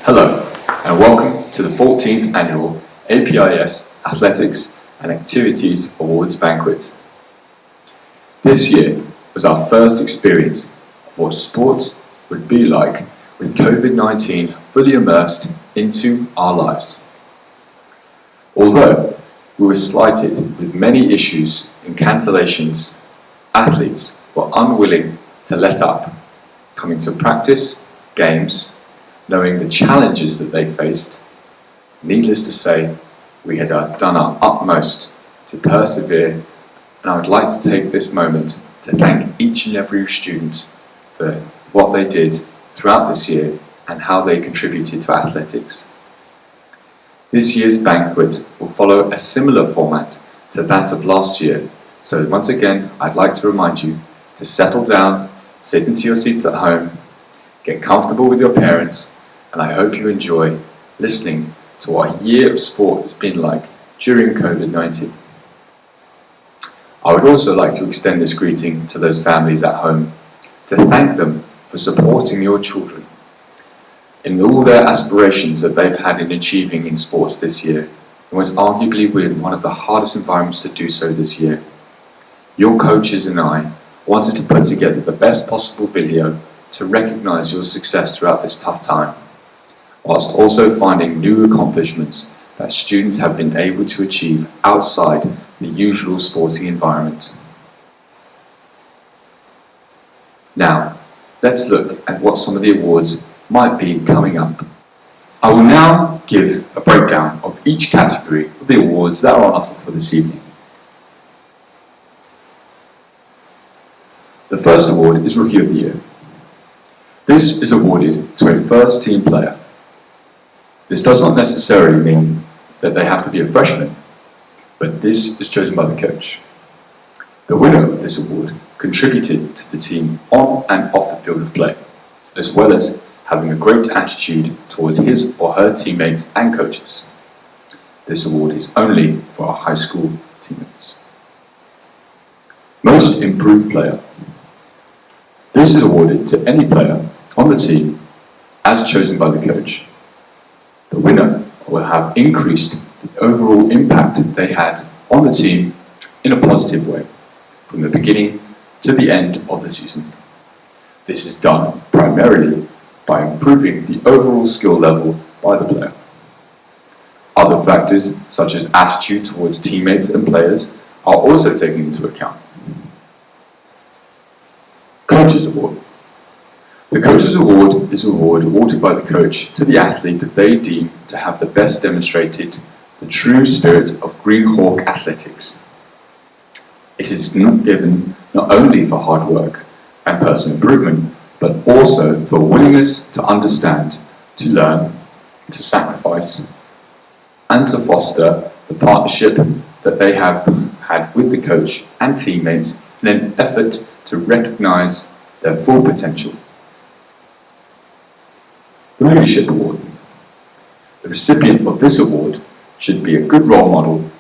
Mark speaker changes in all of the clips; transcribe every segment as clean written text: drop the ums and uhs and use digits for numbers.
Speaker 1: Hello, and welcome to the 14th Annual APIS Athletics and Activities Awards Banquet. This year was our first experience of what sports would be like with COVID-19 fully immersed into our lives. Although we were slighted with many issues and cancellations, athletes were unwilling to let up, coming to practice, games, knowing the challenges that they faced. Needless to say, we had done our utmost to persevere, and I would like to take this moment to thank each and every student for what they did throughout this year and how they contributed to athletics. This year's banquet will follow a similar format to that of last year, so once again I'd like to remind you to settle down, sit into your seats at home, get comfortable with your parents, and I hope you enjoy listening to what a year of sport has been like during COVID-19. I would also like to extend this greeting to those families at home, to thank them for supporting your children in all their aspirations that they've had in achieving in sports this year, and was arguably in one of the hardest environments to do so this year. Your coaches and I wanted to put together the best possible video to recognise your success throughout this tough time, whilst also finding new accomplishments that students have been able to achieve outside the usual sporting environment. Now, let's look at what some of the awards might be coming up. I will now give a breakdown of each category of the awards that are on offer for this evening. The first award is Rookie of the Year. This is awarded to a first team player. This does not necessarily mean that they have to be a freshman, but this is chosen by the coach. The winner of this award contributed to the team on and off the field of play, as well as having a great attitude towards his or her teammates and coaches. This award is only for our high school teammates. Most Improved Player. This is awarded to any player on the team as chosen by the coach. The winner will have increased the overall impact they had on the team in a positive way, from the beginning to the end of the season. This is done primarily by improving the overall skill level by the player. Other factors, such as attitude towards teammates and players, are also taken into account. Coaches Award. The Coaches Award is an award awarded by the coach to the athlete that they deem to have the best demonstrated the true spirit of Green Hawk athletics. It is given not only for hard work and personal improvement, but also for willingness to understand, to learn, to sacrifice, and to foster the partnership that they have had with the coach and teammates in an effort to recognise their full potential. The Leadership Award. The recipient of this award should be a good role model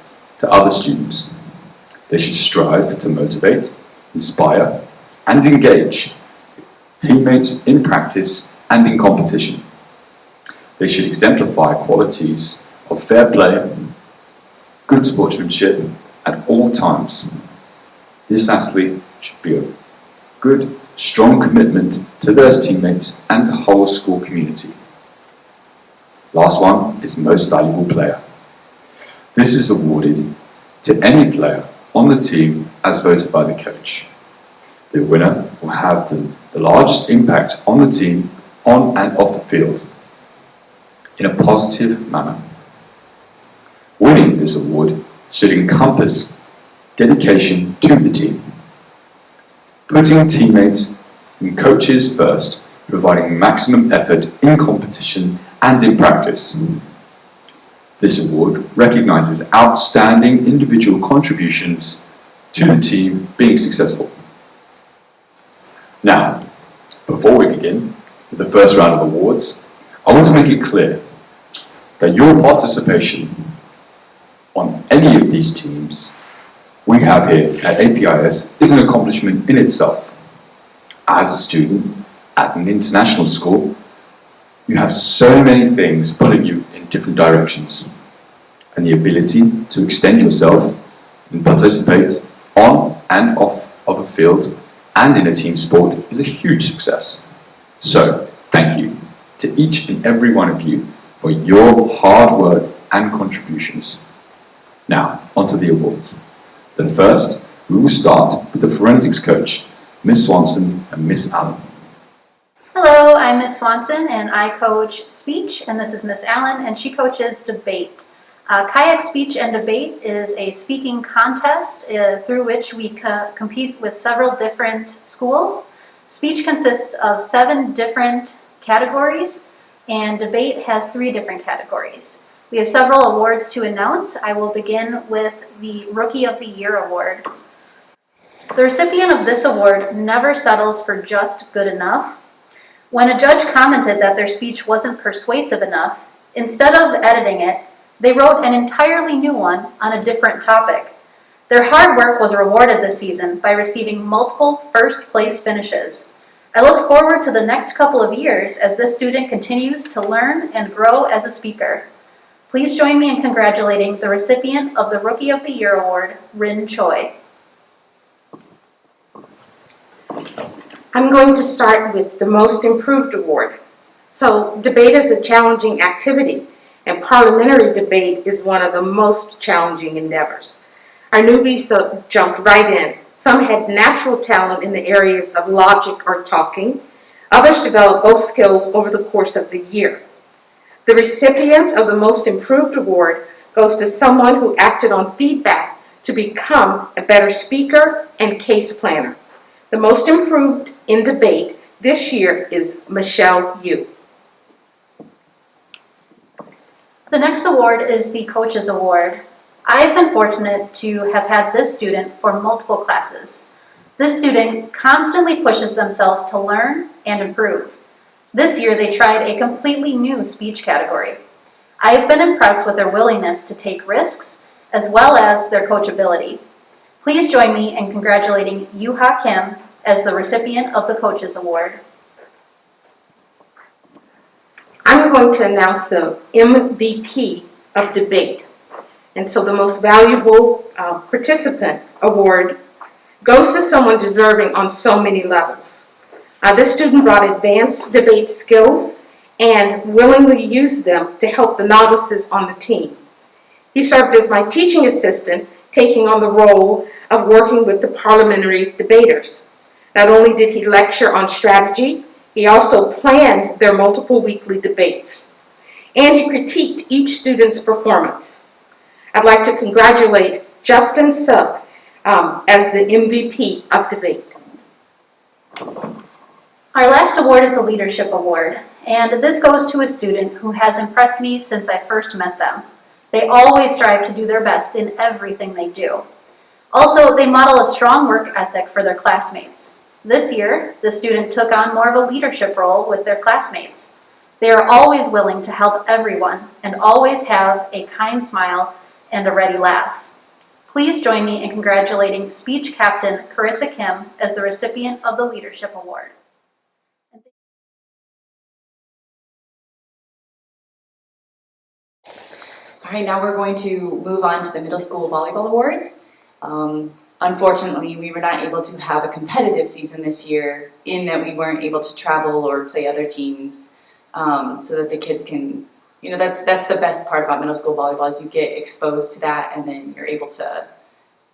Speaker 1: to other students. They should strive to motivate, inspire, and engage teammates in practice and in competition. They should exemplify qualities of fair play, good sportsmanship at all times. This athlete should be a good, strong commitment to their teammates and the whole school community. Last one is Most Valuable Player. This is awarded to any player on the team as voted by the coach. The winner will have the largest impact on the team on and off the field in a positive manner. Winning this award should encompass dedication to the team, putting teammates and coaches first, providing maximum effort in competition and in practice. This award recognises outstanding individual contributions to the team being successful. Now, before we begin with the first round of awards, I want to make it clear that your participation on any of these teams we have here at APIS is an accomplishment in itself. As a student at an international school, You have so many things pulling you in different directions, and the ability to extend yourself and participate on and off of a field and in a team sport is a huge success. So, thank you to each and every one of you for your hard work and contributions. Now, onto the awards. But first, we will start with the forensics coach, Miss Swanson and Miss Allen.
Speaker 2: Hello, I'm Miss Swanson and I coach speech, and this is Miss Allen and she coaches debate. Kayak Speech and Debate is a speaking contest through which we compete with several different schools. Speech consists of 7 different categories and debate has 3 different categories. We have several awards to announce. I will begin with the Rookie of the Year award. The recipient of this award never settles for just good enough. When a judge commented that their speech wasn't persuasive enough, instead of editing it, they wrote an entirely new one on a different topic. Their hard work was rewarded this season by receiving multiple first-place finishes. I look forward to the next couple of years as this student continues to learn and grow as a speaker. Please join me in congratulating the recipient of the Rookie of the Year award, Rin Choi.
Speaker 3: I'm going to start with the Most Improved Award. So debate is a challenging activity, and parliamentary debate is one of the most challenging endeavors. Our newbies jumped right in. Some had natural talent in the areas of logic or talking. Others developed both skills over the course of the year. The recipient of the Most Improved Award goes to someone who acted on feedback to become a better speaker and case planner. The most improved in debate this year is Michelle Yu.
Speaker 2: The next award is the Coaches Award. I've been fortunate to have had this student for multiple classes. This student constantly pushes themselves to learn and improve. This year they tried a completely new speech category. I have been impressed with their willingness to take risks as well as their coachability. Please join me in congratulating Yoo-Ha Kim as the recipient of the Coaches Award.
Speaker 3: I'm going to announce the MVP of debate. And so the Most Valuable Participant Award goes to someone deserving on so many levels. This student brought advanced debate skills and willingly used them to help the novices on the team. He served as my teaching assistant, taking on the role of working with the parliamentary debaters. Not only did he lecture on strategy, he also planned their multiple weekly debates. And he critiqued each student's performance. I'd like to congratulate Justin Sub as the MVP of debate.
Speaker 2: Our last award is the Leadership Award, and this goes to a student who has impressed me since I first met them. They always strive to do their best in everything they do. Also, they model a strong work ethic for their classmates. This year, the student took on more of a leadership role with their classmates. They are always willing to help everyone and always have a kind smile and a ready laugh. Please join me in congratulating Speech Captain Carissa Kim as the recipient of the Leadership Award.
Speaker 4: All right, now we're going to move on to the Middle School Volleyball Awards. Unfortunately, we were not able to have a competitive season this year in that we weren't able to travel or play other teams so that the kids can, that's the best part about middle school volleyball is you get exposed to that and then you're able to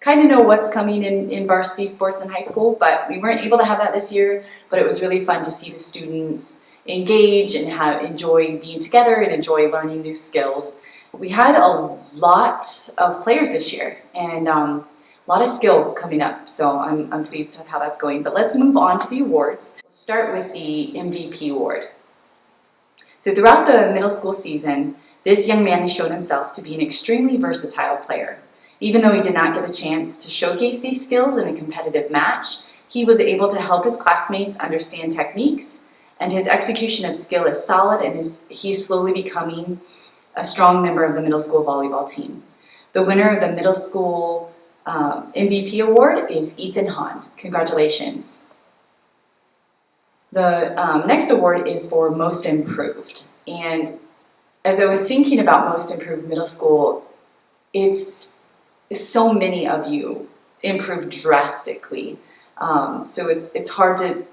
Speaker 4: kind of know what's coming in varsity sports in high school. But we weren't able to have that this year, but it was really fun to see the students engage and enjoy being together and enjoy learning new skills. We had a lot of players this year and a lot of skill coming up, so I'm pleased with how that's going. But let's move on to the awards. We'll start with the MVP award. So throughout the middle school season, this young man has shown himself to be an extremely versatile player. Even though he did not get a chance to showcase these skills in a competitive match, he was able to help his classmates understand techniques, and his execution of skill is solid, and he's slowly becoming a strong member of the middle school volleyball team. The winner of the middle school MVP award is Ethan Hahn. Congratulations. The next award is for Most Improved. And as I was thinking about Most Improved Middle School, it's so many of you improved drastically. So it's hard to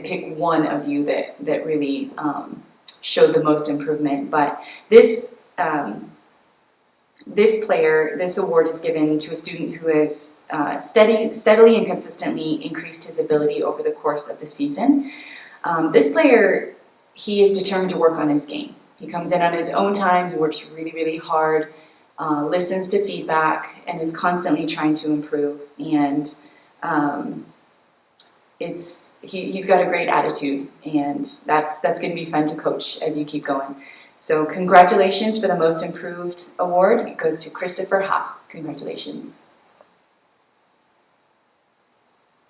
Speaker 4: pick one of you that really showed the most improvement. But this this award is given to a student who has steadily and consistently increased his ability over the course of the season. This player, he is determined to work on his game. He comes in on his own time, he works really, really hard, listens to feedback, and is constantly trying to improve. And he's got a great attitude, and that's going to be fun to coach as you keep going. So congratulations for the Most Improved Award. It goes to Christopher Ha. Congratulations.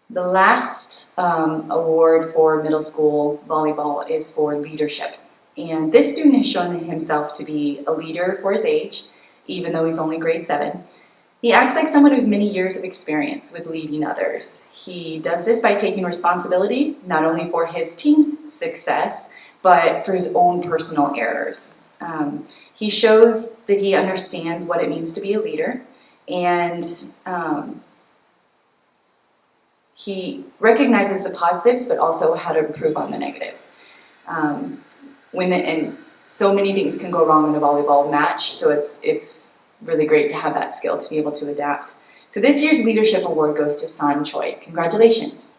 Speaker 4: The last award for middle school volleyball is for leadership. And this student has shown himself to be a leader for his age, even though he's only grade 7. He acts like someone who has many years of experience with leading others. He does this by taking responsibility, not only for his team's success, but for his own personal errors. He shows that he understands what it means to be a leader, and he recognizes the positives, but also how to improve on the negatives. And so many things can go wrong in a volleyball match, so it's really great to have that skill to be able to adapt. So this year's Leadership Award goes to San Choi. Congratulations.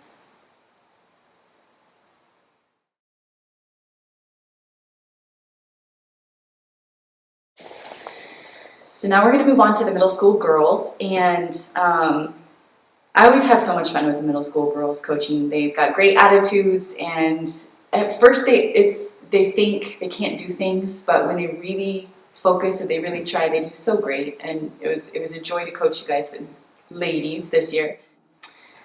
Speaker 4: So now we're going to move on to the middle school girls, and I always have so much fun with the middle school girls coaching. They've got great attitudes, and at first they think they can't do things, but when they really focus and they really try, they do so great. And it was a joy to coach you guys, the ladies, this year.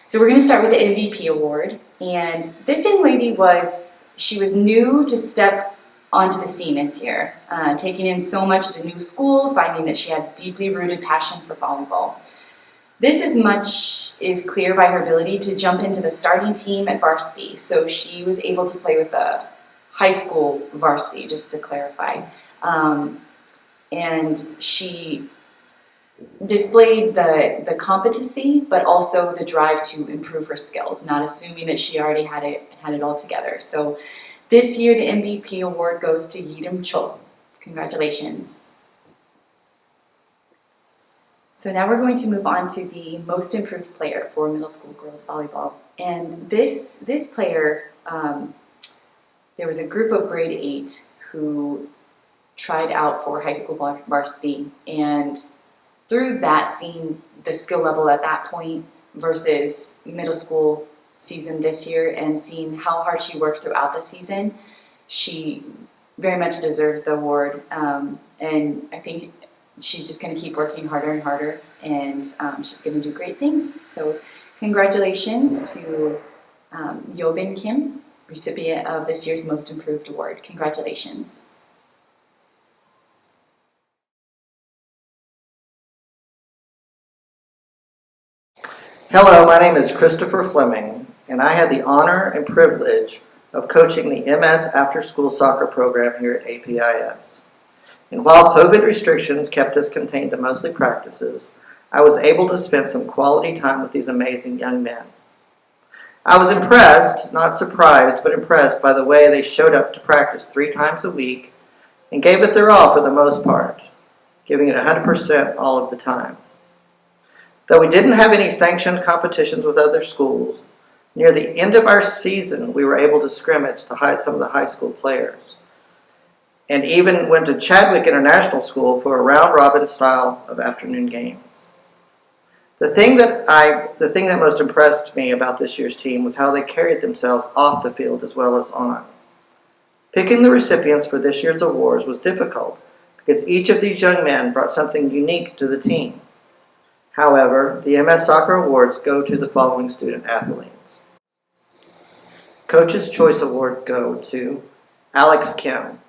Speaker 4: So we're going to start with the MVP award, and this young lady was new to step onto the scene this year, taking in so much of the new school, finding that she had deeply rooted passion for volleyball. This as much is clear by her ability to jump into the starting team at varsity. So she was able to play with the high school varsity, just to clarify. And she displayed the competency, but also the drive to improve her skills, not assuming that she already had it all together. So this year, the MVP award goes to Yirim Cho. Congratulations. So now we're going to move on to the Most Improved Player for middle school girls volleyball. And this player, there was a group of grade 8 who tried out for high school varsity, and through that, seeing the skill level at that point versus middle school season this year, and seeing how hard she worked throughout the season, she very much deserves the award. And I think she's just going to keep working harder and harder, and she's going to do great things. So congratulations to Yobin Kim, recipient of this year's Most Improved Award. Congratulations.
Speaker 5: Hello, my name is Christopher Fleming, and I had the honor and privilege of coaching the MS After School Soccer program here at APIS. And while COVID restrictions kept us contained to mostly practices, I was able to spend some quality time with these amazing young men. I was impressed, not surprised, but impressed by the way they showed up to practice 3 times a week and gave it their all for the most part, giving it 100% all of the time. Though we didn't have any sanctioned competitions with other schools, near the end of our season we were able to scrimmage some of the high school players, and even went to Chadwick International School for a round-robin style of afternoon games. The thing that most impressed me about this year's team was how they carried themselves off the field as well as on. Picking the recipients for this year's awards was difficult because each of these young men brought something unique to the team. However, the MS Soccer Awards go to the following student athletes. Coach's Choice Award go to Alex Kim.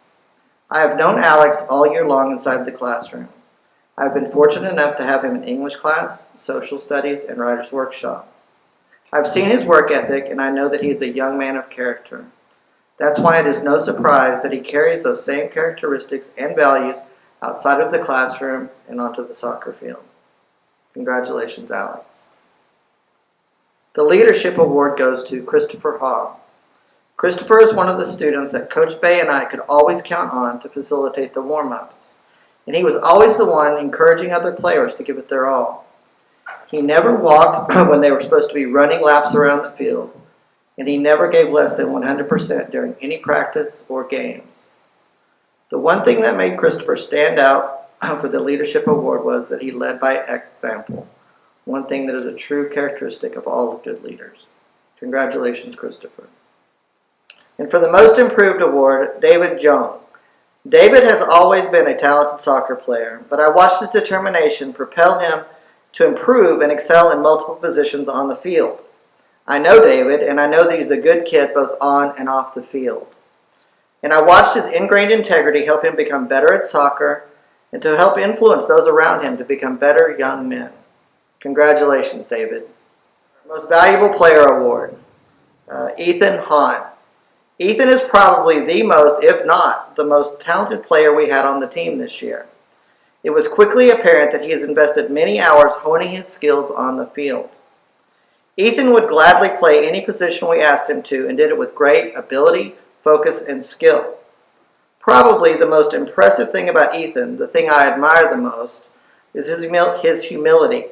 Speaker 5: I have known Alex all year long inside the classroom. I've been fortunate enough to have him in English class, social studies, and writer's workshop. I've seen his work ethic, and I know that he is a young man of character. That's why it is no surprise that he carries those same characteristics and values outside of the classroom and onto the soccer field. Congratulations, Alex. The Leadership Award goes to Christopher Hall. Christopher is one of the students that Coach Bay and I could always count on to facilitate the warm-ups. And he was always the one encouraging other players to give it their all. He never walked when they were supposed to be running laps around the field, and he never gave less than 100% during any practice or games. The one thing that made Christopher stand out for the Leadership Award was that he led by example, one thing that is a true characteristic of all good leaders. Congratulations, Christopher. And for the Most Improved Award, David Jung. David has always been a talented soccer player, but I watched his determination propel him to improve and excel in multiple positions on the field. I know David, and I know that he's a good kid both on and off the field. And I watched his ingrained integrity help him become better at soccer and to help influence those around him to become better young men. Congratulations, David. Most Valuable Player Award, Ethan Hahn. Ethan is probably the most, if not the most talented player we had on the team this year. It was quickly apparent that he has invested many hours honing his skills on the field. Ethan would gladly play any position we asked him to and did it with great ability, focus, and skill. Probably the most impressive thing about Ethan, the thing I admire the most, is his humility.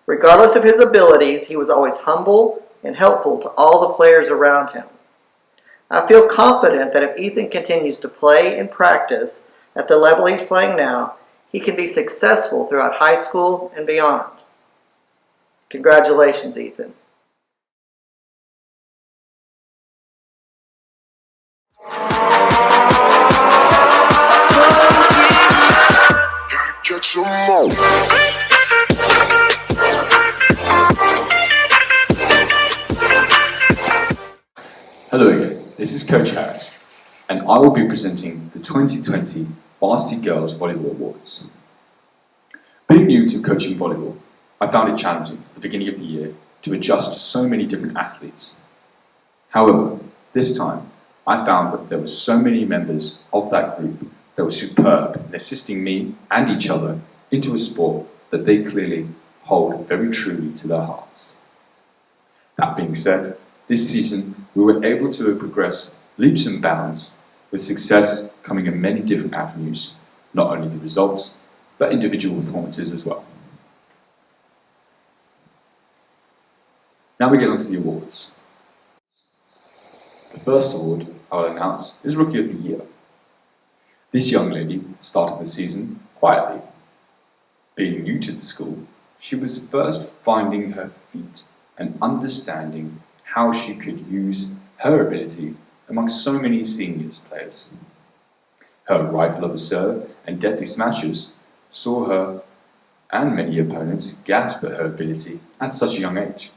Speaker 5: Regardless of his abilities, he was always humble and helpful to all the players around him. I feel confident that if Ethan continues to play and practice at the level he's playing now, he can be successful throughout high school and beyond. Congratulations, Ethan.
Speaker 1: Hello again, this is Coach Harris, and I will be presenting the 2020 Varsity Girls Volleyball Awards. Being new to coaching volleyball, I found it challenging at the beginning of the year to adjust to so many different athletes. However, this time, I found that there were so many members of that group that were superb in assisting me and each other into a sport that they clearly hold very truly to their hearts. That being said, this season we were able to progress leaps and bounds, with success coming in many different avenues, not only the results, but individual performances as well. Now we get on to the awards. The first award I will announce is Rookie of the Year. This young lady started the season quietly. Being new to the school, she was first finding her feet and understanding how she could use her ability amongst so many seniors players. Her rifle of a serve and deadly smashes saw her and many opponents gasp at her ability at such a young age.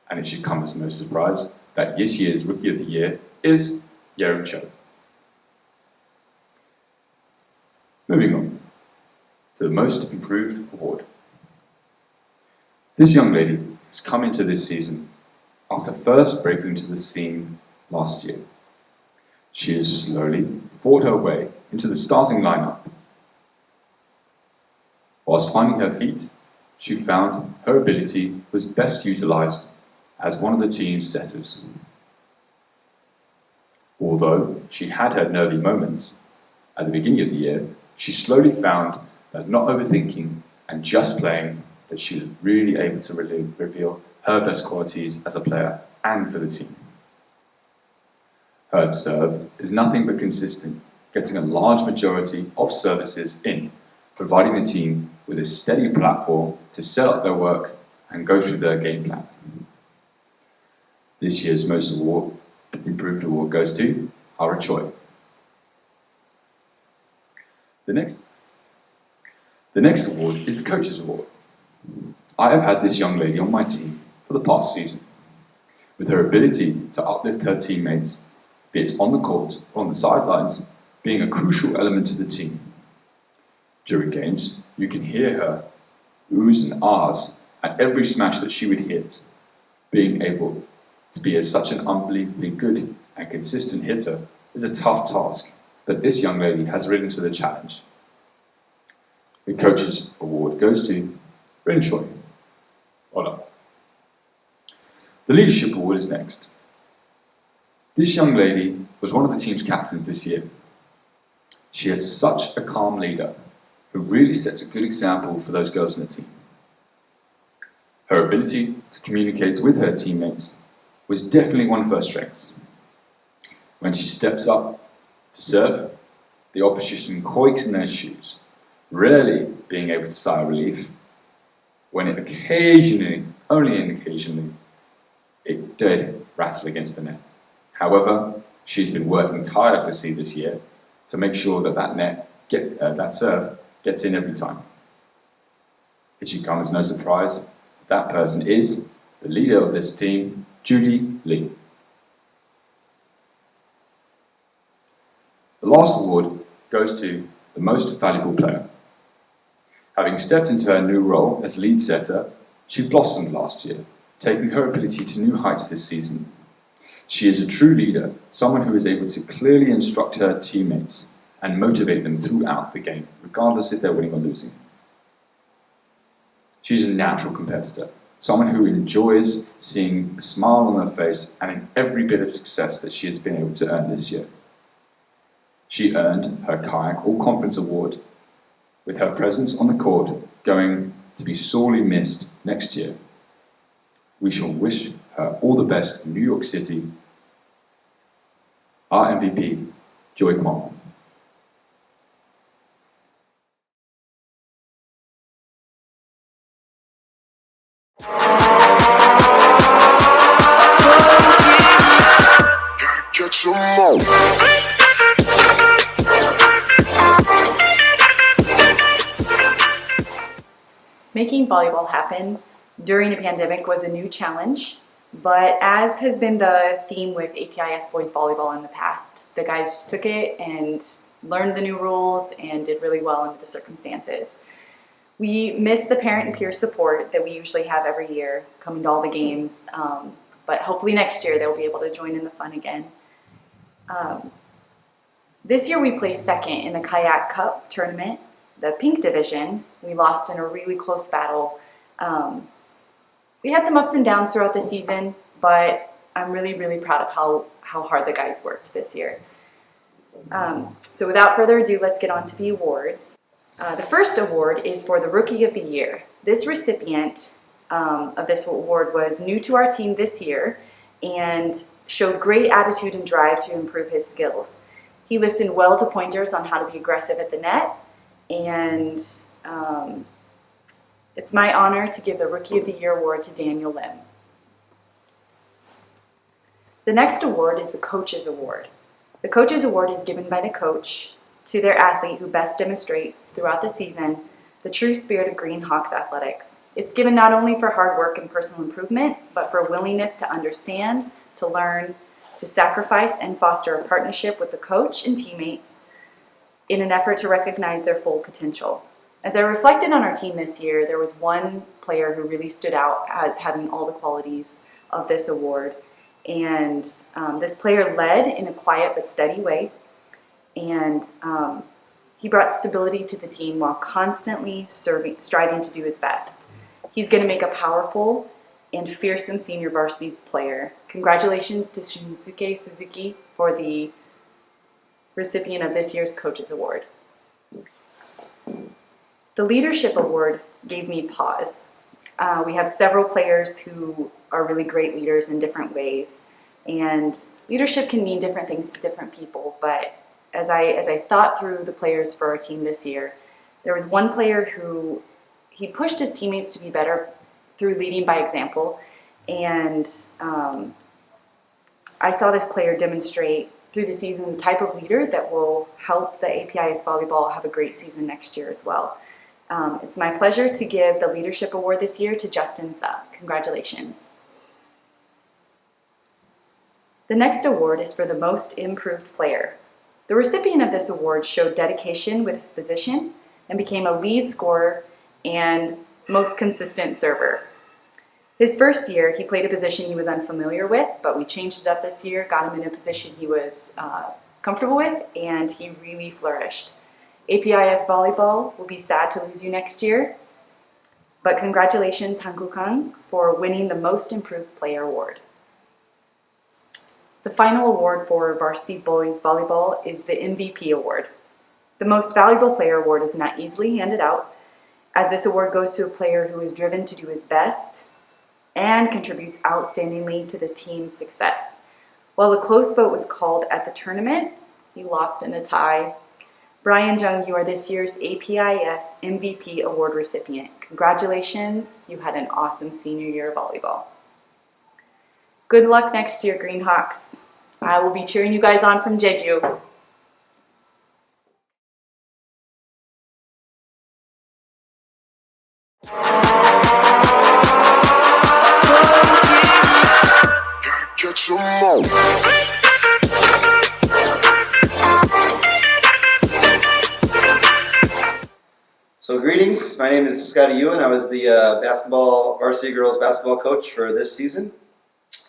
Speaker 1: And it should come as no surprise that this year's Rookie of the Year is Yerim Cho. Moving on to the Most Improved Award. This young lady has come into this season after first breaking into the scene last year. She has slowly fought her way into the starting lineup. Whilst finding her feet, she found her ability was best utilized as one of the team's setters. Although she had her nervy moments, at the beginning of the year, she slowly found that not overthinking and just playing that she was really able to reveal her best qualities as a player and for the team. Her serve is nothing but consistent, getting a large majority of services in, providing the team with a steady platform to set up their work and go through their game plan. This year's Most Improved Award goes to Hara Choi. The next award is the Coach's Award. I have had this young lady on my team for the past season. With her ability to uplift her teammates, be it on the court or on the sidelines, being a crucial element to the team. During games, you can hear her oohs and ahs at every smash that she would hit, being able to be such an unbelievably good and consistent hitter is a tough task, but this young lady has risen to the challenge. The Coaches Award goes to Rin Choi. Well done. The Leadership Award is next. This young lady was one of the team's captains this year. She is such a calm leader who really sets a good example for those girls in the team. Her ability to communicate with her teammates was definitely one of her strengths. When she steps up to serve, the opposition quakes in their shoes, rarely being able to sigh relief, when it occasionally, only occasionally, it did rattle against the net. However, she's been working tirelessly this year to make sure that that serve gets in every time. It should come as no surprise that person is the leader of this team, Judy Lee. The last award goes to the most valuable player. Having stepped into her new role as lead setter, she blossomed last year, taking her ability to new heights this season. She is a true leader, someone who is able to clearly instruct her teammates and motivate them throughout the game, regardless if they're winning or losing. She's a natural competitor, someone who enjoys seeing a smile on her face and in every bit of success that she has been able to earn this year. She earned her Kayak All-Conference Award, with her presence on the court going to be sorely missed next year. We shall wish her all the best in New York City. Our MVP, Joy Kwon.
Speaker 6: Get some more.
Speaker 4: Making volleyball happen during a pandemic was a new challenge, but as has been the theme with APIS boys volleyball in the past, the guys just took it and learned the new rules and did really well under the circumstances. We missed the parent and peer support that we usually have every year coming to all the games, but hopefully next year they'll be able to join in the fun again. This year we placed second in the Kayak Cup tournament, the pink division. We lost in a really close battle. We had some ups and downs throughout the season, but I'm really, really proud of how hard the guys worked this year. So without further ado, let's get on to the awards. The first award is for the Rookie of the Year. This recipient of this award was new to our team this year and showed great attitude and drive to improve his skills. He listened well to pointers on how to be aggressive at the net, and it's my honor to give the Rookie of the Year award to Daniel Lim. The next award is the Coaches Award. The Coaches Award is given by the coach to their athlete who best demonstrates throughout the season the true spirit of Green Hawks athletics. It's given not only for hard work and personal improvement, but for willingness to understand, to learn, to sacrifice, and foster a partnership with the coach and teammates in an effort to recognize their full potential. As I reflected on our team this year, there was one player who really stood out as having all the qualities of this award. And this player led in a quiet but steady way. And he brought stability to the team while constantly striving to do his best. He's going to make a powerful and fearsome senior varsity player. Congratulations to Shunsuke Suzuki for the recipient of this year's Coaches Award. The Leadership Award gave me pause. We have several players who are really great leaders in different ways, and leadership can mean different things to different people, but as I thought through the players for our team this year, there was one player who he pushed his teammates to be better through leading by example, and I saw this player demonstrate through the season the type of leader that will help the APIS volleyball have a great season next year as well. It's my pleasure to give the Leadership Award this year to Justin Suh. Congratulations. The next award is for the Most Improved Player. The recipient of this award showed dedication with his position and became a lead scorer and most consistent server. His first year, he played a position he was unfamiliar with, but we changed it up this year, got him in a position he was comfortable with, and he really flourished. APIS volleyball will be sad to lose you next year, but congratulations, Hankuk-kang, for winning the Most Improved Player Award. The final award for varsity boys volleyball is the MVP award. The Most Valuable Player Award is not easily handed out, as this award goes to a player who is driven to do his best and contributes outstandingly to the team's success. While a close vote was called at the tournament, he lost in a tie. Brian Jung, you are this year's APIS MVP award recipient. Congratulations, you had an awesome senior year of volleyball. Good luck next year, Greenhawks. I will be cheering you guys on from Jeju.
Speaker 6: Get some more.
Speaker 7: So greetings, my name is Scotty Ewan. I was the varsity girls basketball coach for this season.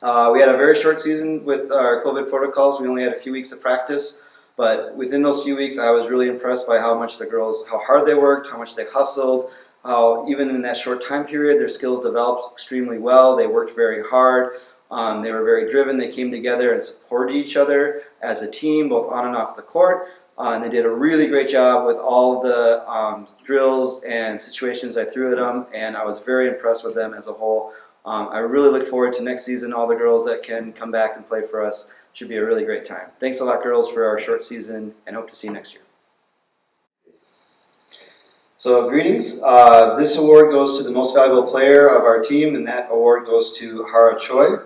Speaker 7: We had a very short season with our COVID protocols. We only had a few weeks of practice, but within those few weeks I was really impressed by how much the girls, how hard they worked, how much they hustled, how even in that short time period their skills developed extremely well. They worked very hard. They were very driven. They came together and supported each other as a team, both on and off the court. And they did a really great job with all the drills and situations I threw at them, and I was very impressed with them as a whole. I really look forward to next season. All the girls that can come back and play for us should be a really great time. Thanks a lot, girls, for our short season, and hope to see you next year. So greetings. This award goes to the most valuable player of our team, and that award goes to Hara Choi.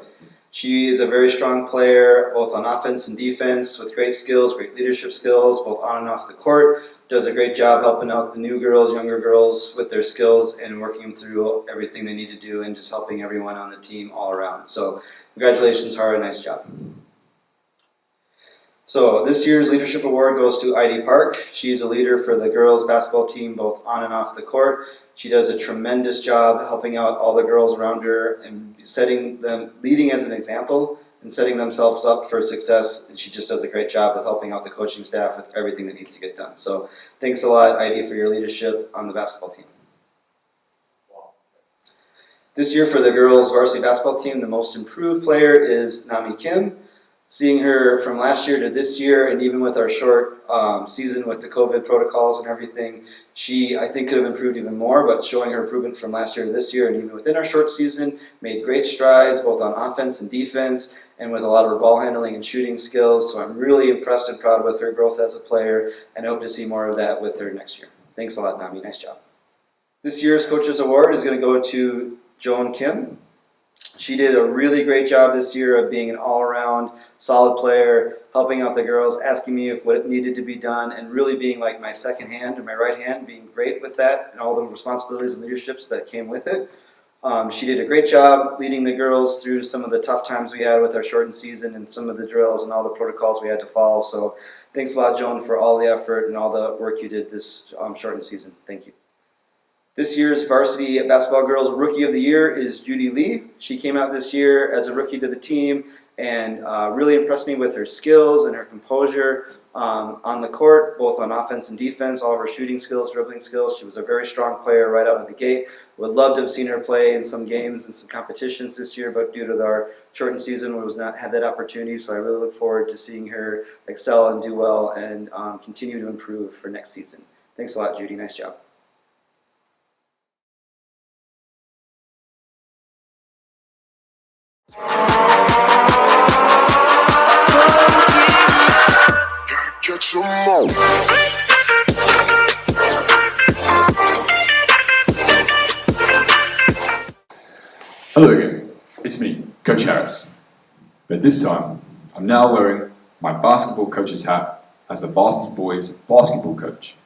Speaker 7: She is a very strong player, both on offense and defense, with great skills, great leadership skills, both on and off the court. Does a great job helping out the new girls, younger girls, with their skills and working them through everything they need to do and just helping everyone on the team all around. So congratulations, Hara, nice job. So this year's leadership award goes to Heidi Park. She's a leader for the girls basketball team, both on and off the court. She does a tremendous job helping out all the girls around her and setting them, leading as an example and setting themselves up for success. And she just does a great job with helping out the coaching staff with everything that needs to get done. So thanks a lot, Heidi, for your leadership on the basketball team. This year for the girls varsity basketball team, the most improved player is Nami Kim. Seeing her from last year to this year, and even with our short season with the COVID protocols and everything, she, I think, could have improved even more, but showing her improvement from last year to this year, and even within our short season, made great strides both on offense and defense, and with a lot of her ball handling and shooting skills. So I'm really impressed and proud with her growth as a player, and hope to see more of that with her next year. Thanks a lot, Nami. Nice job. This year's Coaches Award is going to go to Joan Kim. She did a really great job this year of being an all-around solid player, helping out the girls, asking me what needed to be done, and really being like my second hand or my right hand, being great with that and all the responsibilities and leaderships that came with it. She did a great job leading the girls through some of the tough times we had with our shortened season and some of the drills and all the protocols we had to follow. So thanks a lot, Joan, for all the effort and all the work you did this shortened season. Thank you. This year's varsity basketball girls Rookie of the Year is Judy Lee. She came out this year as a rookie to the team and really impressed me with her skills and her composure on the court, both on offense and defense, all of her shooting skills, dribbling skills. She was a very strong player right out of the gate. Would love to have seen her play in some games and some competitions this year, but due to our shortened season, we was not had that opportunity. So I really look forward to seeing her excel and do well and continue to improve for next season. Thanks a lot, Judy. Nice job.
Speaker 6: Get some more.
Speaker 1: Hello again, it's me, Coach Harris. But this time, I'm now wearing my basketball coach's hat as the varsity boys basketball coach.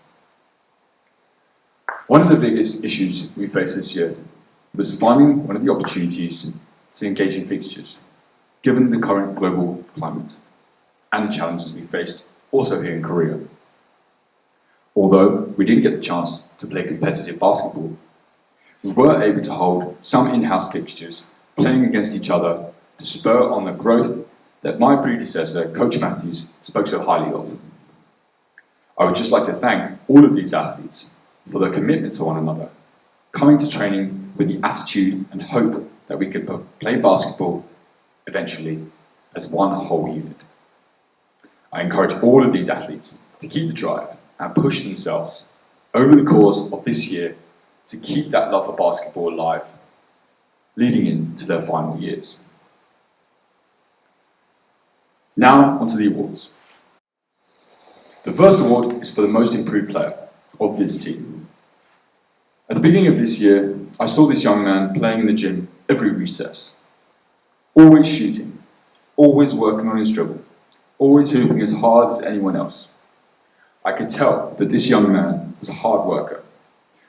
Speaker 1: One of the biggest issues we faced this year was finding one of the opportunities to engage in fixtures, given the current global climate and the challenges we faced also here in Korea. Although we didn't get the chance to play competitive basketball, we were able to hold some in-house fixtures playing against each other to spur on the growth that my predecessor, Coach Matthews, spoke so highly of. I would just like to thank all of these athletes for their commitment to one another, coming to training with the attitude and hope that we could play basketball eventually as one whole unit. I encourage all of these athletes to keep the drive and push themselves over the course of this year to keep that love for basketball alive, leading into their final years. Now onto the awards. The first award is for the most improved player of this team. At the beginning of this year, I saw this young man playing in the gym every recess, always shooting, always working on his dribble, always hooping as hard as anyone else. I could tell that this young man was a hard worker,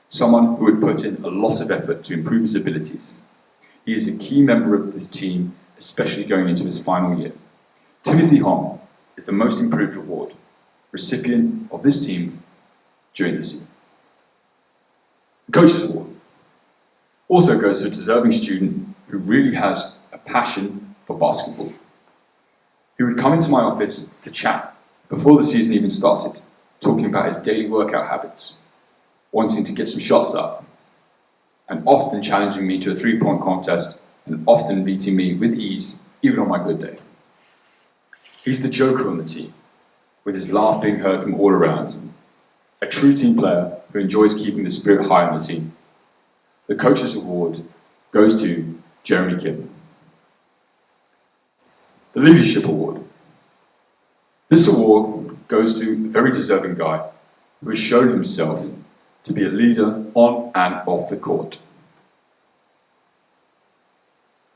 Speaker 1: someone who would put in a lot of effort to improve his abilities. He is a key member of this team, especially going into his final year. Timothy Hong is the most improved award, recipient of this team during this year. The Coach's Award also goes to a deserving student who really has a passion for basketball. He would come into my office to chat before the season even started, talking about his daily workout habits, wanting to get some shots up, and often challenging me to a three-point contest, and often beating me with ease, even on my good day. He's the joker on the team, with his laugh being heard from all around. A true team player who enjoys keeping the spirit high on the team. The Coach's Award goes to Jeremy Kim. The Leadership Award. This award goes to a very deserving guy who has shown himself to be a leader on and off the court.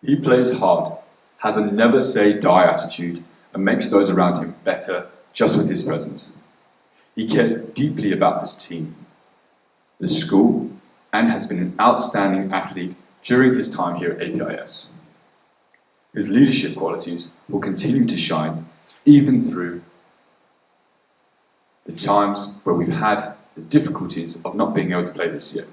Speaker 1: He plays hard, has a never say die attitude, and makes those around him better just with his presence. He cares deeply about this team, the school, and has been an outstanding athlete during his time here at APIS. His leadership qualities will continue to shine even through the times where we've had the difficulties of not being able to play this year.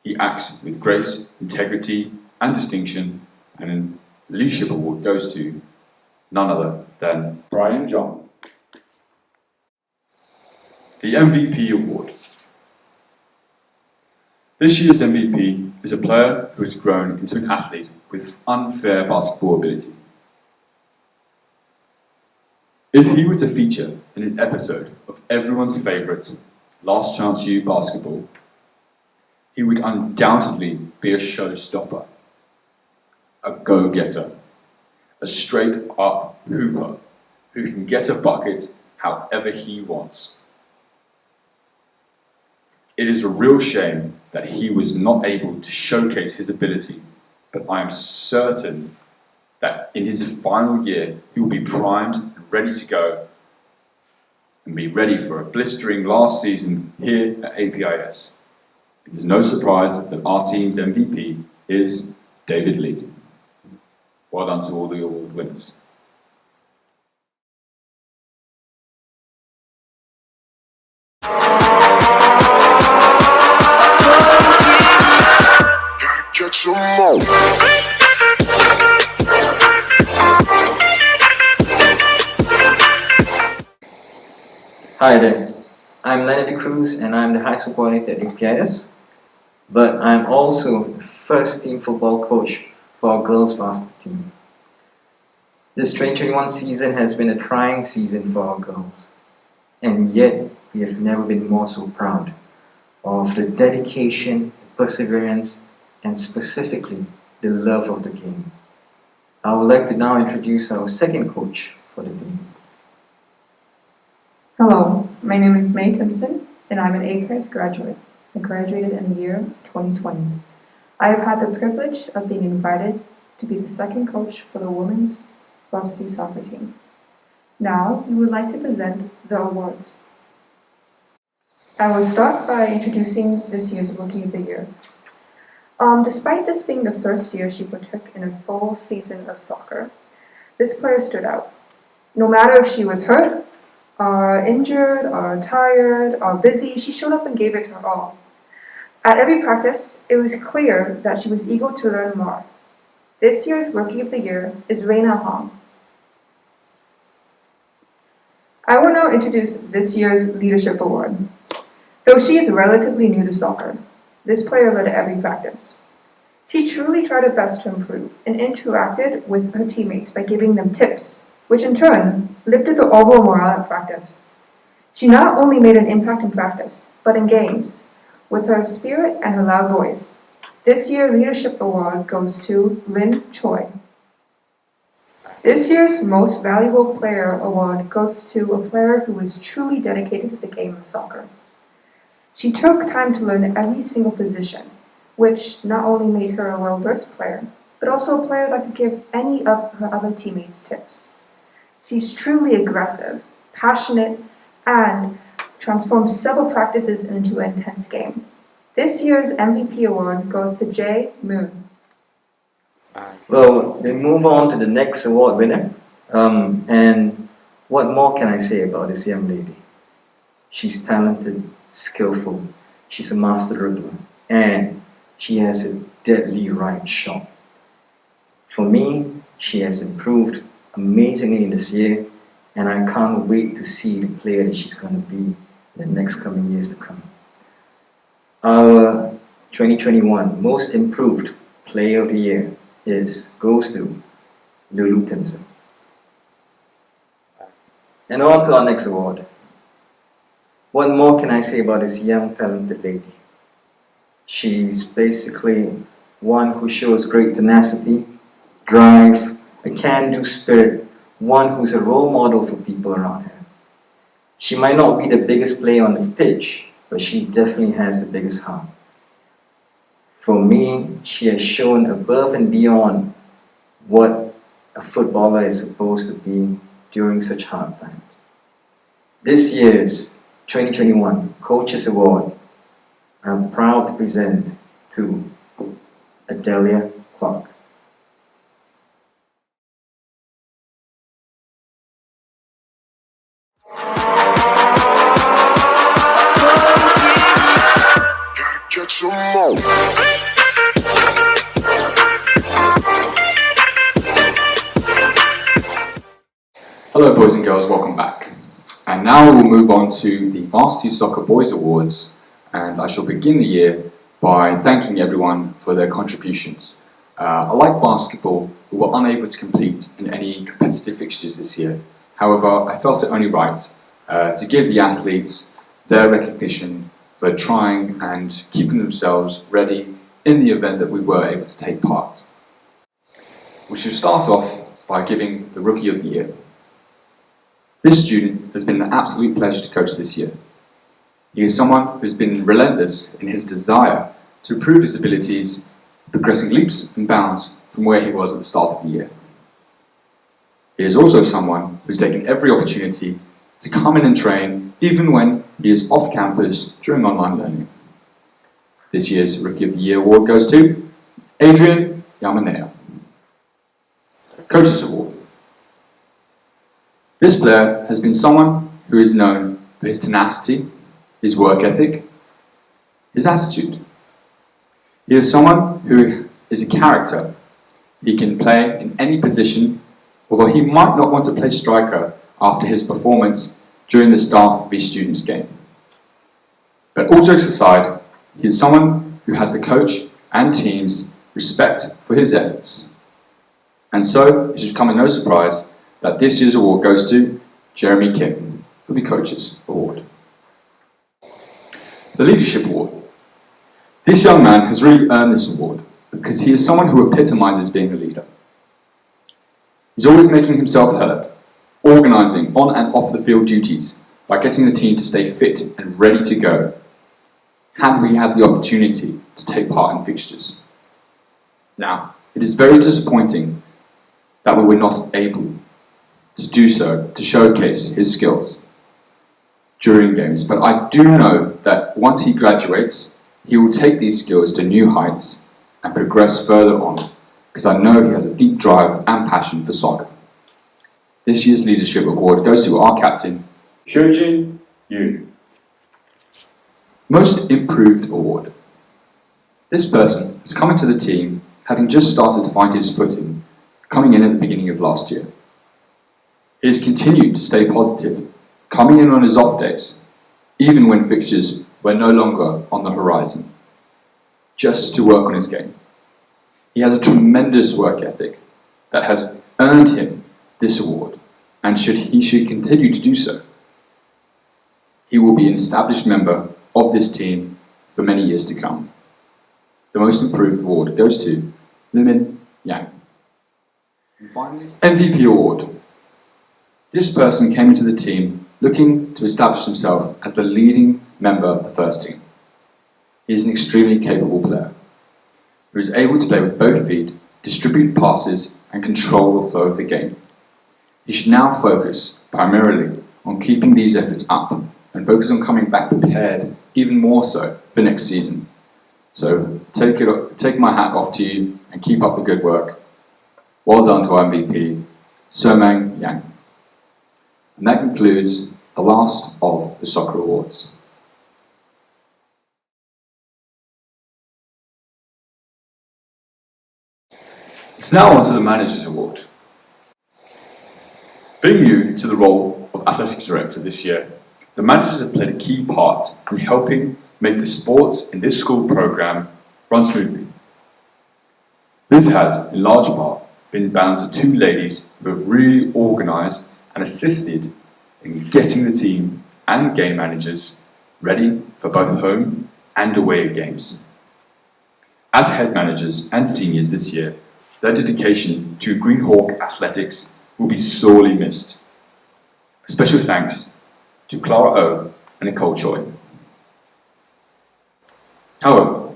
Speaker 1: He acts with grace, integrity, and distinction, and the Leadership Award goes to none other than Brian John. The MVP Award. This year's MVP is a player who has grown into an athlete with unfair basketball ability. If he were to feature in an episode of everyone's favourite Last Chance U basketball, he would undoubtedly be a showstopper, a go-getter, a straight-up hooper who can get a bucket however he wants. It is a real shame that he was not able to showcase his ability, but I am certain that in his final year he will be primed and ready to go and be ready for a blistering last season here at APIS. It is no surprise that our team's MVP is David Lee. Well done to all the award winners.
Speaker 6: Get some more.
Speaker 8: Hi there, I'm Leonard Cruz and I'm the high school coordinator at APIS, but I'm also the first team football coach for our girls varsity team. This 2021 season has been a trying season for our girls, and yet we have never been more so proud of the dedication, perseverance, and specifically the love of the game. I would like to now introduce our second coach for the team.
Speaker 9: Hello, my name is May Timpson, and I'm an ACRES graduate. I graduated in the year 2020. I have had the privilege of being invited to be the second coach for the women's varsity soccer team. Now, we would like to present the awards. I will start by introducing this year's Rookie of the Year. Despite this being the first year she partook in a full season of soccer, this player stood out. No matter if she was hurt, or injured, or tired, or busy, she showed up and gave it her all. At every practice, it was clear that she was eager to learn more. This year's Rookie of the Year is Reina Hong. I will now introduce this year's Leadership Award. Though she is relatively new to soccer, this player led every practice. She truly tried her best to improve and interacted with her teammates by giving them tips, which in turn lifted the overall morale at practice. She not only made an impact in practice, but in games, with her spirit and her loud voice. This year's Leadership Award goes to Lin Choi. This year's Most Valuable Player Award goes to a player who is truly dedicated to the game of soccer. She took time to learn every single position, which not only made her a well-versed player, but also a player that could give any of her other teammates tips. She's truly aggressive, passionate, and transformed several practices into an intense game. This year's MVP award goes to Jae Moon.
Speaker 8: Well, we move on to the next award winner. And what more can I say about this young lady? She's talented, skillful, she's a master dribbler, and she has a deadly right shot. For me, she has improved amazingly in this year, and I can't wait to see the player that she's going to be in the next coming years to come. Our 2021 Most Improved Player of the Year goes to Lulu Timson. And on to our next award. What more can I say about this young, talented lady? She's basically one who shows great tenacity, drive, a can-do spirit, one who's a role model for people around her. She might not be the biggest player on the pitch, but she definitely has the biggest heart. For me, she has shown above and beyond what a footballer is supposed to be during such hard times. This year's 2021 Coaches Award, I'm proud to present to Adelia Clark.
Speaker 6: Get some more.
Speaker 1: Hello boys and girls, welcome back. And now we'll move on to the Varsity Soccer Boys Awards, and I shall begin the year by thanking everyone for their contributions. Like basketball, we were unable to compete in any competitive fixtures this year. However, I felt it only right to give the athletes their recognition for trying and keeping themselves ready in the event that we were able to take part. We should start off by giving the Rookie of the Year. This student has been an absolute pleasure to coach this year. He is someone who's been relentless in his desire to improve his abilities, progressing leaps and bounds from where he was at the start of the year. He is also someone who's taken every opportunity to come in and train even when he is off campus during online learning. This year's Rookie of the Year award goes to Adrian Yamanea. Coaches Award. This player has been someone who is known for his tenacity, his work ethic, his attitude. He is someone who is a character. He can play in any position, although he might not want to play striker after his performance during the start of his students' game. But all jokes aside, he is someone who has the coach and team's respect for his efforts. And so, it should come as no surprise that this year's award goes to Jeremy Kim for the Coaches Award. The Leadership Award. This young man has really earned this award because he is someone who epitomizes being a leader. He's always making himself heard, organising on and off the field duties by getting the team to stay fit and ready to go, had we had the opportunity to take part in fixtures. Now, it is very disappointing that we were not able to do so, to showcase his skills during games, but I do know that once he graduates, he will take these skills to new heights and progress further on, because I know he has a deep drive and passion for soccer. This year's Leadership Award goes to our captain, Hyojin Yoon. Most Improved Award. This person has come into the team having just started to find his footing, coming in at the beginning of last year. He has continued to stay positive, coming in on his off days, even when fixtures were no longer on the horizon, just to work on his game. He has a tremendous work ethic that has earned him this award, and he should continue to do so. He will be an established member of this team for many years to come. The Most Improved Award goes to Limin Yang. And finally, MVP Award. This person came into the team looking to establish himself as the leading member of the first team. He is an extremely capable player who is able to play with both feet, distribute passes, and control the flow of the game. He should now focus primarily on keeping these efforts up and focus on coming back prepared even more so for next season. So take my hat off to you and keep up the good work. Well done to our MVP, Somang Yang. And that concludes the last of the soccer awards. It's now on to the Manager's Award. Being new to the role of Athletics Director this year, the managers have played a key part in helping make the sports in this school programme run smoothly. This has, in large part, been bound to two ladies who have really organised and assisted in getting the team and game managers ready for both home and away games. As head managers and seniors this year, their dedication to Green Hawk athletics will be sorely missed. Special thanks to Clara O and Nicole Choi. However,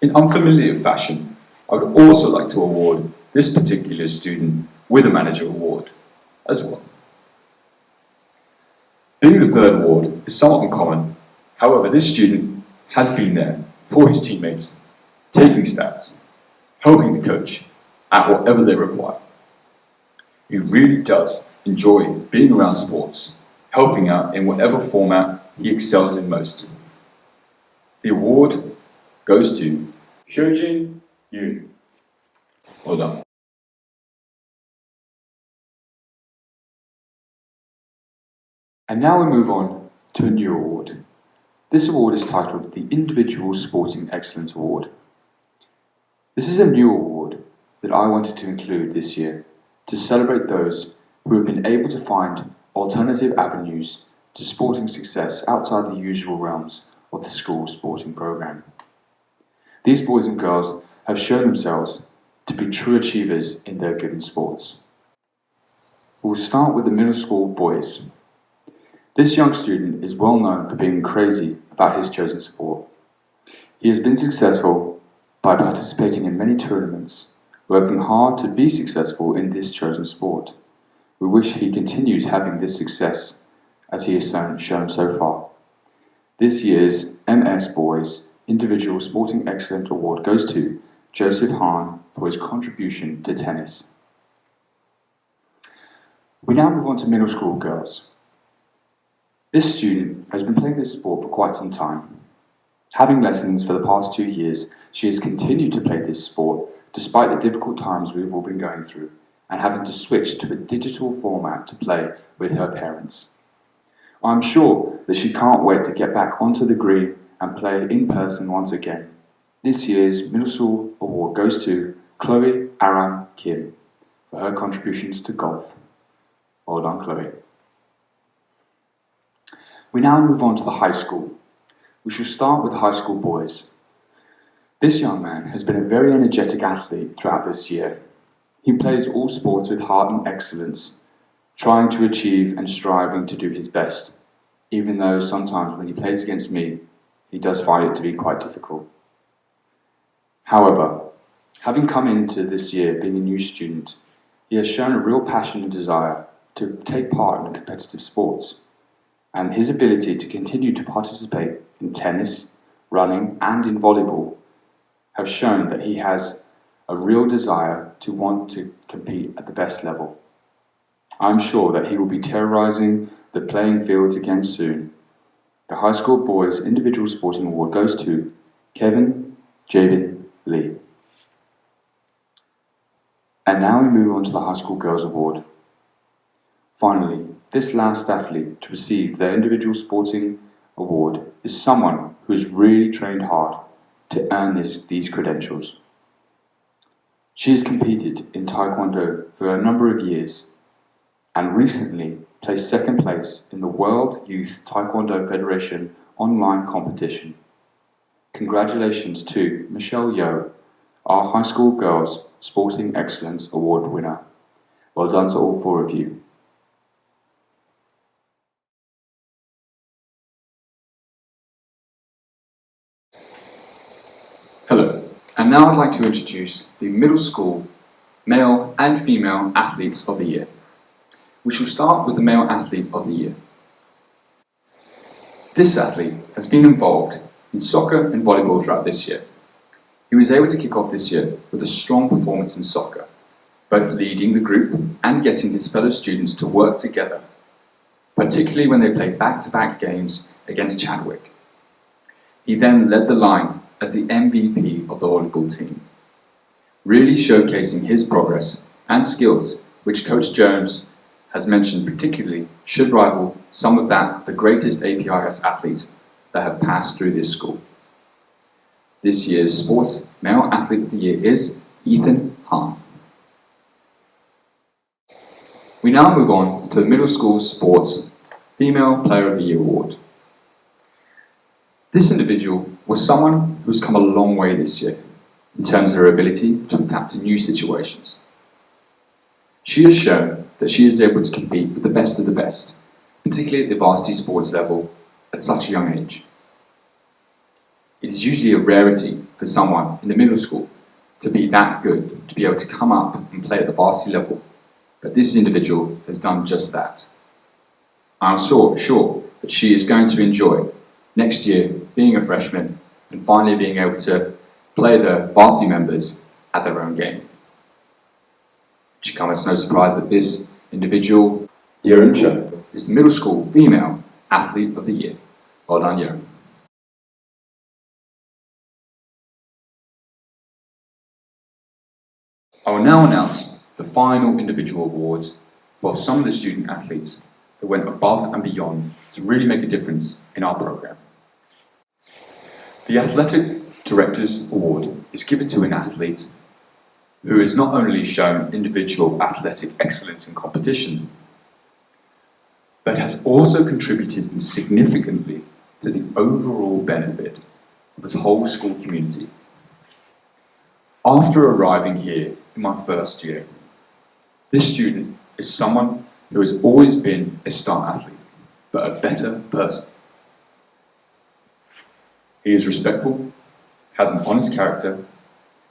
Speaker 1: in unfamiliar fashion, I would also like to award this particular student with a Manager Award as well. Being the third award is somewhat uncommon. However, this student has been there for his teammates, taking stats, helping the coach at whatever they require. He really does enjoy being around sports, helping out in whatever format he excels in most. The award goes to Hyojin Yoon. Well done. And now we move on to a new award. This award is titled the Individual Sporting Excellence Award. This is a new award that I wanted to include this year to celebrate those who have been able to find alternative avenues to sporting success outside the usual realms of the school sporting programme. These boys and girls have shown themselves to be true achievers in their given sports. We'll start with the middle school boys. This young student is well known for being crazy about his chosen sport. He has been successful by participating in many tournaments, working hard to be successful in this chosen sport. We wish he continues having this success as he has shown so far. This year's MS Boys Individual Sporting Excellence Award goes to Joseph Hahn for his contribution to tennis. We now move on to middle school girls. This student has been playing this sport for quite some time. Having lessons for the past 2 years, she has continued to play this sport despite the difficult times we've all been going through and having to switch to a digital format to play with her parents. I'm sure that she can't wait to get back onto the green and play in person once again. This year's middle school award goes to Chloe Aram Kim for her contributions to golf. Well done, Chloe. We now move on to the high school. We shall start with the high school boys. This young man has been a very energetic athlete throughout this year. He plays all sports with heart and excellence, trying to achieve and striving to do his best, even though sometimes when he plays against me, he does find it to be quite difficult. However, having come into this year being a new student, he has shown a real passion and desire to take part in competitive sports, and his ability to continue to participate in tennis, running, and in volleyball have shown that he has a real desire to want to compete at the best level. I'm sure that he will be terrorising the playing fields again soon. The High School Boys Individual Sporting Award goes to Kevin Jaden Lee. And now we move on to the High School Girls Award. Finally, this last athlete to receive their individual sporting award is someone who has really trained hard to earn these credentials. She has competed in Taekwondo for a number of years and recently placed second place in the World Youth Taekwondo Federation online competition. Congratulations to Michelle Yeoh, our High School Girls Sporting Excellence Award winner. Well done to all four of you. Hello, and now I'd like to introduce the middle school male and female athletes of the year. We shall start with the male athlete of the year. This athlete has been involved in soccer and volleyball throughout this year. He was able to kick off this year with a strong performance in soccer, both leading the group and getting his fellow students to work together, particularly when they played back-to-back games against Chadwick. He then led the line as the MVP of the volleyball team, really showcasing his progress and skills, which Coach Jones has mentioned particularly should rival some of the greatest APIS athletes that have passed through this school. This year's Sports Male Athlete of the Year is Ethan Hahn. We now move on to the Middle School Sports Female Player of the Year Award. This individual was someone who's come a long way this year in terms of her ability to adapt to new situations. She has shown that she is able to compete with the best of the best, particularly at the varsity sports level at such a young age. It is usually a rarity for someone in the middle school to be that good, to be able to come up and play at the varsity level, but this individual has done just that. I'm sure that she is going to enjoy next year being a freshman and finally being able to play the varsity members at their own game. It should come as no surprise that this individual, Yeon Cho, is the middle school female athlete of the year. Well done, Yeon. I will now announce the final individual awards for some of the student athletes that went above and beyond to really make a difference in our program. The Athletic Directors Award is given to an athlete who has not only shown individual athletic excellence in competition, but has also contributed significantly to the overall benefit of the whole school community. After arriving here in my first year, this student is someone who has always been a star athlete, but a better person. He is respectful, has an honest character,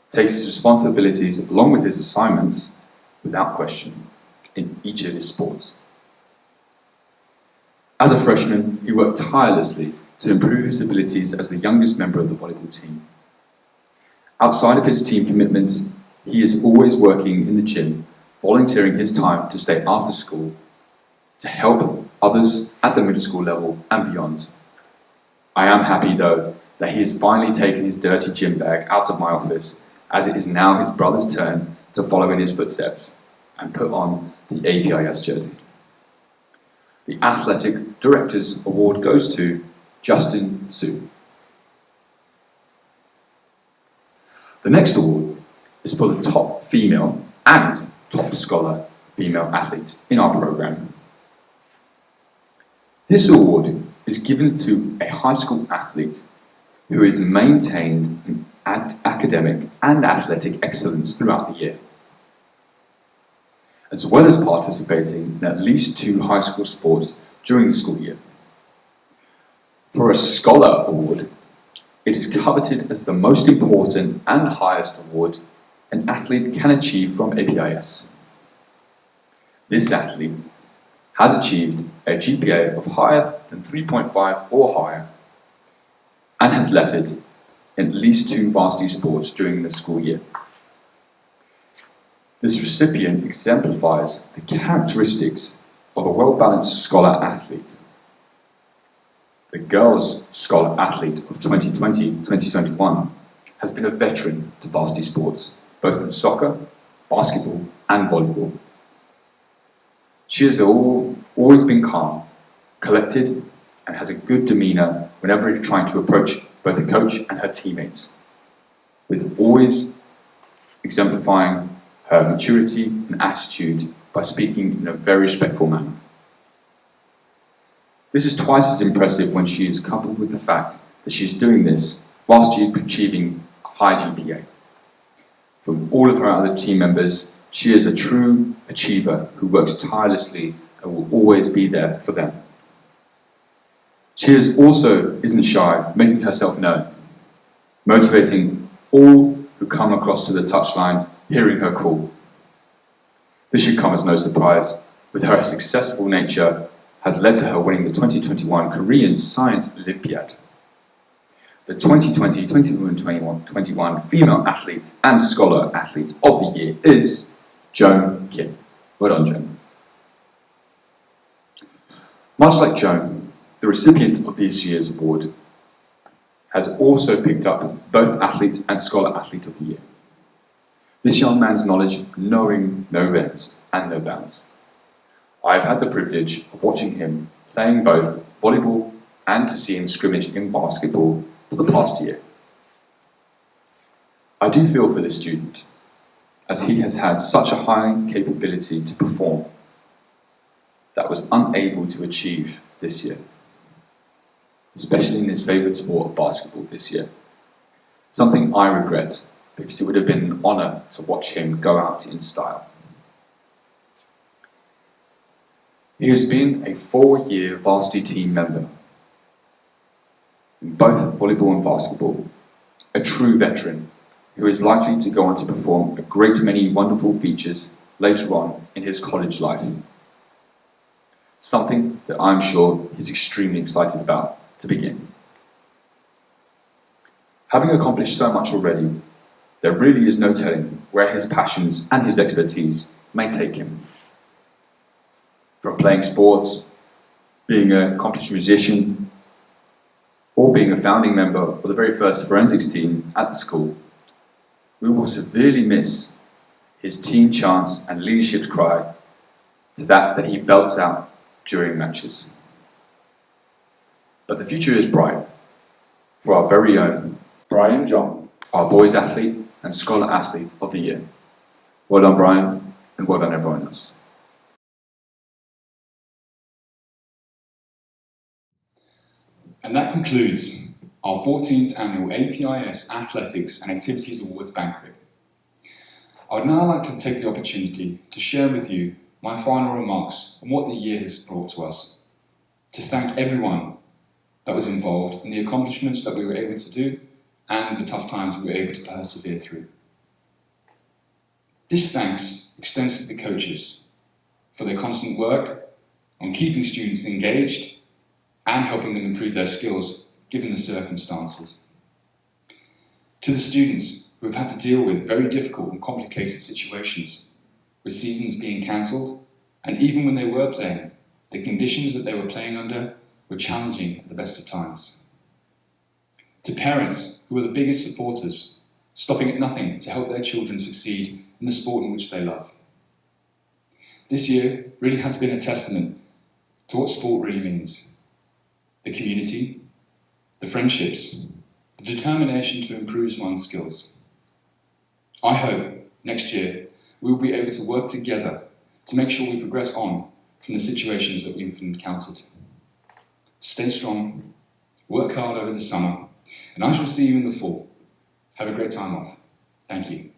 Speaker 1: takes his responsibilities along with his assignments without question in each of his sports. As a freshman, he worked tirelessly to improve his abilities as the youngest member of the volleyball team. Outside of his team commitments, he is always working in the gym, volunteering his time to stay after school, to help others at the middle school level and beyond. I am happy though that he has finally taken his dirty gym bag out of my office, as it is now his brother's turn to follow in his footsteps and put on the APIS jersey. The Athletic Directors Award goes to Justin Su. The next award is for the top female and top scholar female athlete in our program. This award is given to a high school athlete who has maintained academic and athletic excellence throughout the year, as well as participating in at least 2 high school sports during the school year. For a scholar award, it is coveted as the most important and highest award an athlete can achieve from APIS. This athlete has achieved a GPA of higher than 3.5 or higher and has lettered in at least 2 varsity sports during the school year. This recipient exemplifies the characteristics of a well-balanced scholar athlete. The Girls Scholar Athlete of 2020-2021 has been a veteran to varsity sports, both in soccer, basketball, and volleyball. She has always been calm, collected, and has a good demeanour whenever trying to approach both the coach and her teammates, with always exemplifying her maturity and attitude by speaking in a very respectful manner. This is twice as impressive when she is coupled with the fact that she is doing this whilst she is achieving a high GPA. From all of her other team members, she is a true achiever who works tirelessly and will always be there for them. She isn't shy, making herself known, motivating all who come across to the touchline, hearing her call. This should come as no surprise, with her successful nature has led to her winning the 2021 Korean Science Olympiad. The 2020-2021 Female Athlete and Scholar Athlete of the Year is Joan Kim. Well done, Joan. Much like Joan, the recipient of this year's award has also picked up both Athlete and Scholar Athlete of the Year. This young man's knowledge knowing no ends and no bounds. I've had the privilege of watching him playing both volleyball and to see him scrimmage in basketball for the past year. I do feel for this student, as he has had such a high capability to perform that was unable to achieve this year, especially in his favourite sport of basketball this year. Something I regret, because it would have been an honour to watch him go out in style. He has been a 4-year varsity team member in both volleyball and basketball, a true veteran who is likely to go on to perform a great many wonderful features later on in his college life. Something that I'm sure he's extremely excited about to begin. Having accomplished so much already, there really is no telling where his passions and his expertise may take him. From playing sports, being an accomplished musician, or being a founding member of the very first forensics team at the school, we will severely miss his team chants and leadership cry to that he belts out during matches. But the future is bright for our very own Brian John, our boys athlete and scholar athlete of the year. Well done, Brian, and well done everyone else.
Speaker 10: And that concludes our 14th annual APIS Athletics and Activities Awards banquet. I would now like to take the opportunity to share with you my final remarks on what the year has brought to us, to thank everyone that was involved in the accomplishments that we were able to do and the tough times we were able to persevere through. This thanks extends to the coaches for their constant work on keeping students engaged and helping them improve their skills given the circumstances. To the students who have had to deal with very difficult and complicated situations, with seasons being cancelled, and even when they were playing, the conditions that they were playing under were challenging at the best of times. To parents who are the biggest supporters, stopping at nothing to help their children succeed in the sport in which they love. This year really has been a testament to what sport really means. The community, the friendships, the determination to improve one's skills. I hope next year we will be able to work together to make sure we progress on from the situations that we've encountered. Stay strong, work hard over the summer, and I shall see you in the fall. Have a great time off. Thank you.